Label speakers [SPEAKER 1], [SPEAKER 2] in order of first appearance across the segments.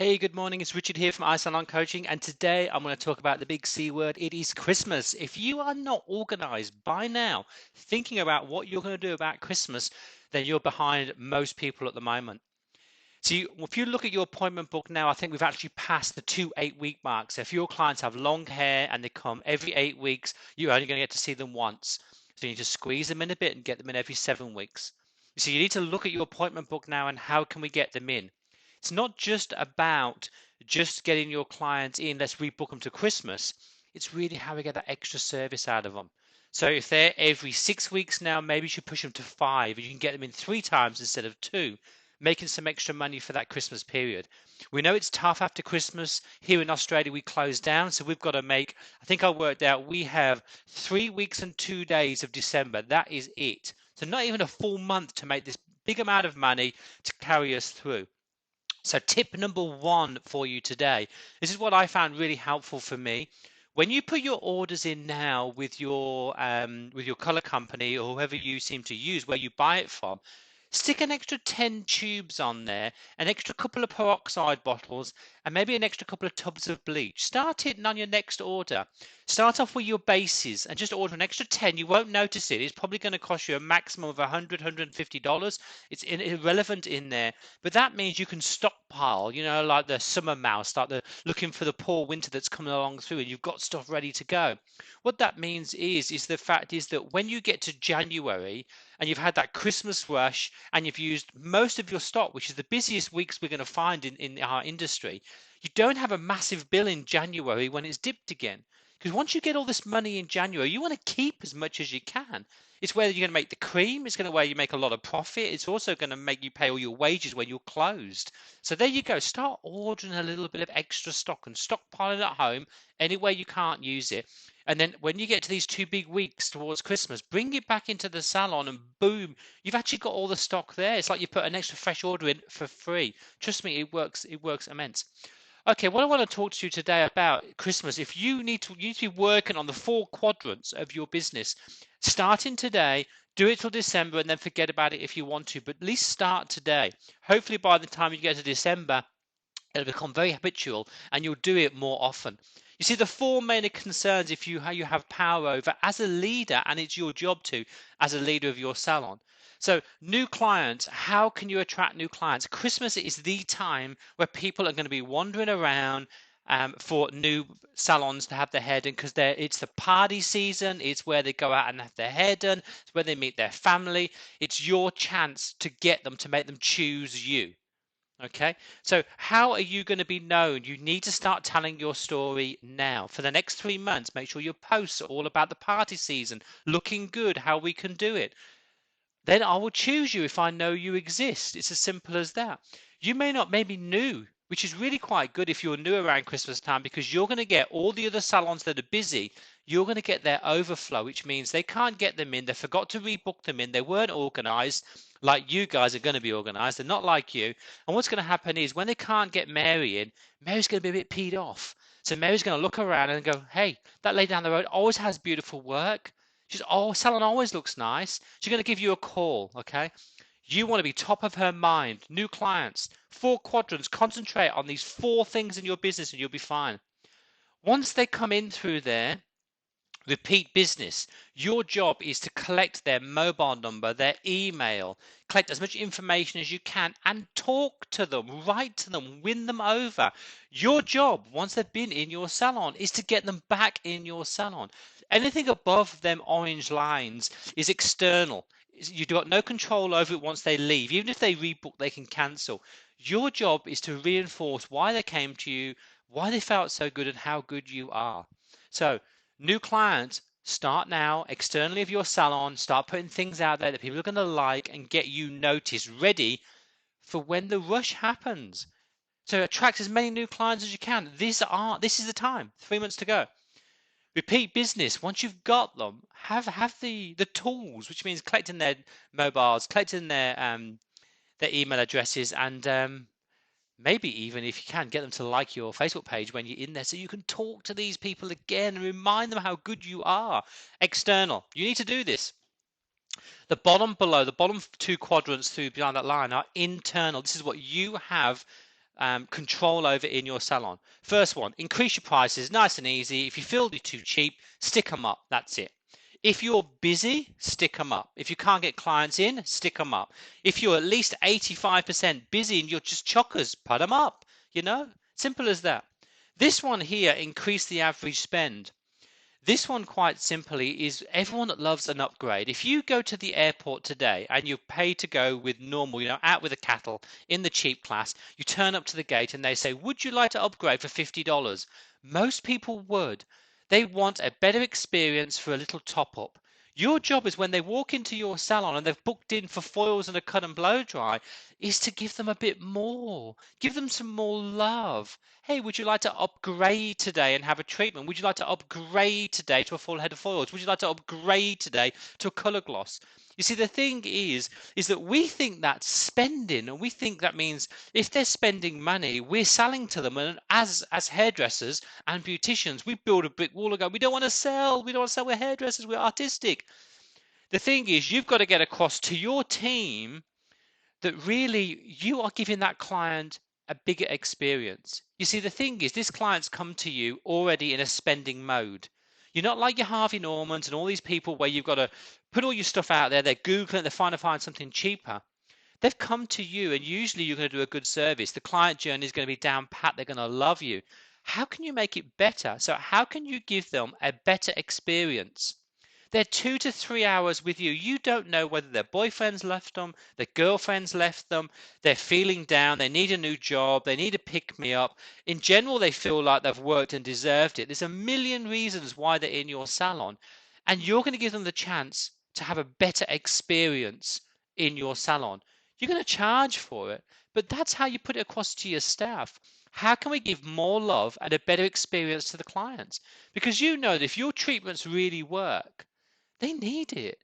[SPEAKER 1] Hey, good morning. It's Richard here from Salon Coaching, and today I'm going to talk about the big C word. It is Christmas. If you are not organized by now, thinking about what you're going to do about Christmas, then you're behind most people at the moment. If you look at your appointment book now, I think we've actually passed the 2 8-week mark. So if your clients have long hair and they come every 8 weeks, you're only going to get to see them once. So you need to squeeze them in a bit and get them in every 7 weeks. So you need to look at your appointment book now and how can we get them in? It's not just about just getting your clients in, let's rebook them to Christmas. It's really how we get that extra service out of them. So if they're every 6 weeks now, maybe you should push them to 5 and you can get them in 3 times instead of 2, making some extra money for that Christmas period. We know it's tough after Christmas. Here in Australia, we close down, so we've got to make, I think I worked out, we have 3 weeks and 2 days of December. That is it. So not even a full month to make this big amount of money to carry us through. So tip number one for you today, this is what I found really helpful for me. When you put your orders in now with your color company or whoever you seem to use, where you buy it from, stick an extra 10 tubes on there, an extra couple of peroxide bottles, and maybe an extra couple of tubs of bleach. Start it on your next order. Start off with your bases and just order an extra 10. You won't notice it. It's probably going to cost you a maximum of $100, $150. It's irrelevant in there. But that means you can stockpile, like the summer mouse, like the looking for the poor winter that's coming along through, and you've got stuff ready to go. What that means is the fact is that when you get to January and you've had that Christmas rush and you've used most of your stock, which is the busiest weeks we're going to find in our industry, you don't have a massive bill in January when it's dipped again. Because once you get all this money in January, you want to keep as much as you can. It's where you're going to make the cream. It's going to where you make a lot of profit. It's also going to make you pay all your wages when you're closed. So there you go. Start ordering a little bit of extra stock and stockpiling at home anywhere you can't use it. And then when you get to these 2 big weeks towards Christmas, bring it back into the salon and boom, you've actually got all the stock there. It's like you put an extra fresh order in for free. Trust me, it works. It works immense. Okay, what I want to talk to you today about Christmas, if you need to be working on the 4 quadrants of your business, starting today, do it till December and then forget about it if you want to, but at least start today. Hopefully by the time you get to December, it'll become very habitual and you'll do it more often. You see, the 4 main concerns if you how you have power over as a leader, and it's your job to, as a leader of your salon. So new clients, how can you attract new clients? Christmas is the time where people are going to be wandering around for new salons to have their hair done because it's the party season. It's where they go out and have their hair done. It's where they meet their family. It's your chance to get them, to make them choose you. Okay, so how are you going to be known? You need to start telling your story now. For the next 3 months, make sure your posts are all about the party season, looking good, how we can do it. Then I will choose you if I know you exist. It's as simple as that. You may not maybe new, which is really quite good if you're new around Christmas time, because you're going to get all the other salons that are busy. You're going to get their overflow, which means they can't get them in. They forgot to rebook them in. They weren't organized like you guys are going to be organized. They're not like you. And what's going to happen is when they can't get Mary in, Mary's going to be a bit peed off. So Mary's going to look around and go, hey, that lady down the road always has beautiful work. She's, oh, salon always looks nice. She's going to give you a call, okay? You want to be top of her mind. New clients, 4 quadrants. Concentrate on these 4 things in your business and you'll be fine. Once they come in through there, repeat business. Your job is to collect their mobile number, their email, collect as much information as you can and talk to them, write to them, win them over. Your job, once they've been in your salon, is to get them back in your salon. Anything above them orange lines is external. You've got no control over it once they leave. Even if they rebook, they can cancel. Your job is to reinforce why they came to you, why they felt so good, and how good you are. So new clients, start now externally of your salon, start putting things out there that people are going to like and get you noticed, ready for when the rush happens. So attract as many new clients as you can. This is the time. 3 months to go. Repeat business. Once you've got them, have the tools, which means collecting their mobiles, collecting their email addresses, and maybe even if you can get them to like your Facebook page when you're in there so you can talk to these people again and remind them how good you are. External. You need to do this. The bottom 2 quadrants through behind that line are internal. This is what you have control over in your salon. First one, increase your prices, nice and easy. If you feel they're too cheap, stick them up. That's it. If you're busy, stick them up. If you can't get clients in, stick them up. If you're at least 85% busy and you're just chockers, put them up. You know, simple as that. This one here, increase the average spend. This one, quite simply, is everyone that loves an upgrade. If you go to the airport today and you pay to go with normal, out with the cattle in the cheap class, you turn up to the gate and they say, would you like to upgrade for $50? Most people would. They want a better experience for a little top up. Your job is when they walk into your salon and they've booked in for foils and a cut and blow dry, is to give them a bit more. Give them some more love. Hey, would you like to upgrade today and have a treatment? Would you like to upgrade today to a full head of foils? Would you like to upgrade today to a color gloss? You see, the thing is that we think that's spending, and we think that means if they're spending money, we're selling to them. And as hairdressers and beauticians, we build a brick wall and go, we don't want to sell. We don't want to sell. We're hairdressers. We're artistic. The thing is, you've got to get across to your team that really you are giving that client a bigger experience. You see, the thing is, this client's come to you already in a spending mode. You're not like your Harvey Normans and all these people where you've got to put all your stuff out there, they're Googling, they're trying to find something cheaper. They've come to you, and usually you're going to do a good service. The client journey is going to be down pat, they're going to love you. How can you make it better? So, how can you give them a better experience? They're 2 to 3 hours with you. You don't know whether their boyfriends left them, their girlfriends left them, they're feeling down, they need a new job, they need to pick me up. In general, they feel like they've worked and deserved it. There's a million reasons why they're in your salon, and you're going to give them the chance to have a better experience in your salon. You're going to charge for it, but that's how you put it across to your staff. How can we give more love and a better experience to the clients? Because you know that if your treatments really work, they need it,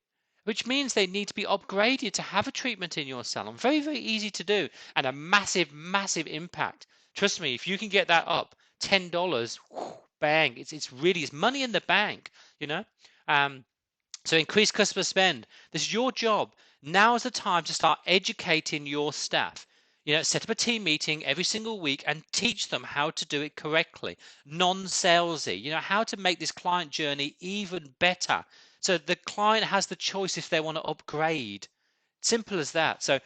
[SPEAKER 1] which means they need to be upgraded to have a treatment in your salon. Very, very easy to do and a massive, massive impact. Trust me, if you can get that up $10, bang, it's money in the bank, you know. So increase customer spend. This is your job. Now is the time to start educating your staff. Set up a team meeting every single week and teach them how to do it correctly. Non-salesy, how to make this client journey even better. So the client has the choice if they want to upgrade. Simple as that. So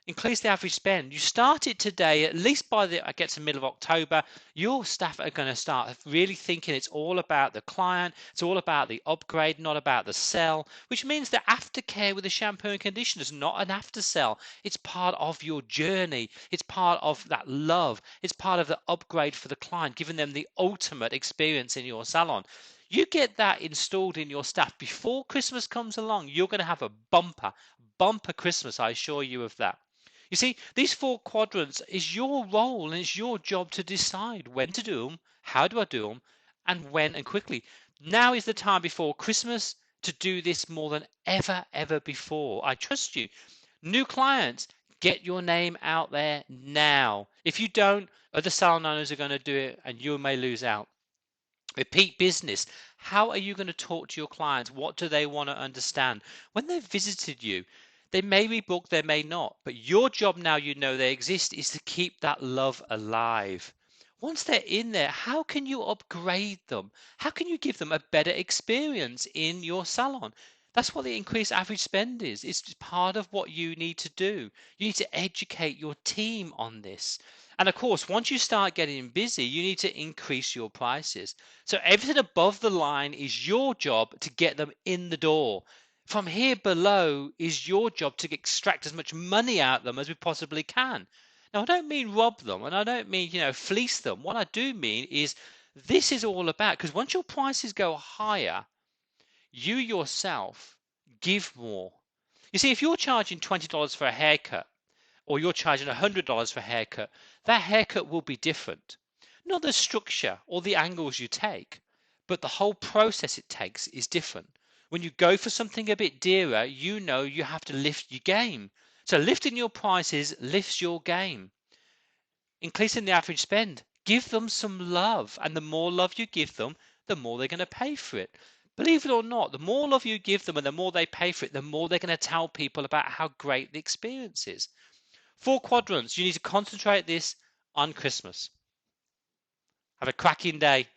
[SPEAKER 1] increase the average spend. You start it today, at least by the I get to middle of October, your staff are going to start really thinking it's all about the client, it's all about the upgrade, not about the sell, which means that aftercare with the shampoo and conditioner is not an after sell. It's part of your journey. It's part of that love. It's part of the upgrade for the client, giving them the ultimate experience in your salon. You get that installed in your staff before Christmas comes along, you're going to have a bumper Christmas, I assure you of that. You see, these 4 quadrants is your role, and it's your job to decide when to do them, how do I do them, and when and quickly. Now is the time before Christmas to do this more than ever before. I trust you. New clients, get your name out there now. If you don't, other salon owners are going to do it and you may lose out. Repeat business. How are you going to talk to your clients? What do they want to understand? When they've visited you, they may be booked, they may not. But your job now you know they exist is to keep that love alive. Once they're in there, how can you upgrade them? How can you give them a better experience in your salon? That's what the increased average spend is. It's part of what you need to do. You need to educate your team on this. And of course, once you start getting busy, you need to increase your prices. So everything above the line is your job to get them in the door. From here below is your job to extract as much money out of them as we possibly can. Now, I don't mean rob them, and I don't mean, fleece them. What I do mean is this is all about, because once your prices go higher, you yourself give more. You see, if you're charging $20 for a haircut, or you're charging $100 for a haircut, that haircut will be different. Not the structure or the angles you take, but the whole process it takes is different. When you go for something a bit dearer, you know you have to lift your game. So lifting your prices lifts your game. Increasing the average spend, give them some love, and the more love you give them, the more they're going to pay for it. Believe it or not, the more love you give them and the more they pay for it, the more they're going to tell people about how great the experience is. 4 quadrants, you need to concentrate this on Christmas. Have a cracking day.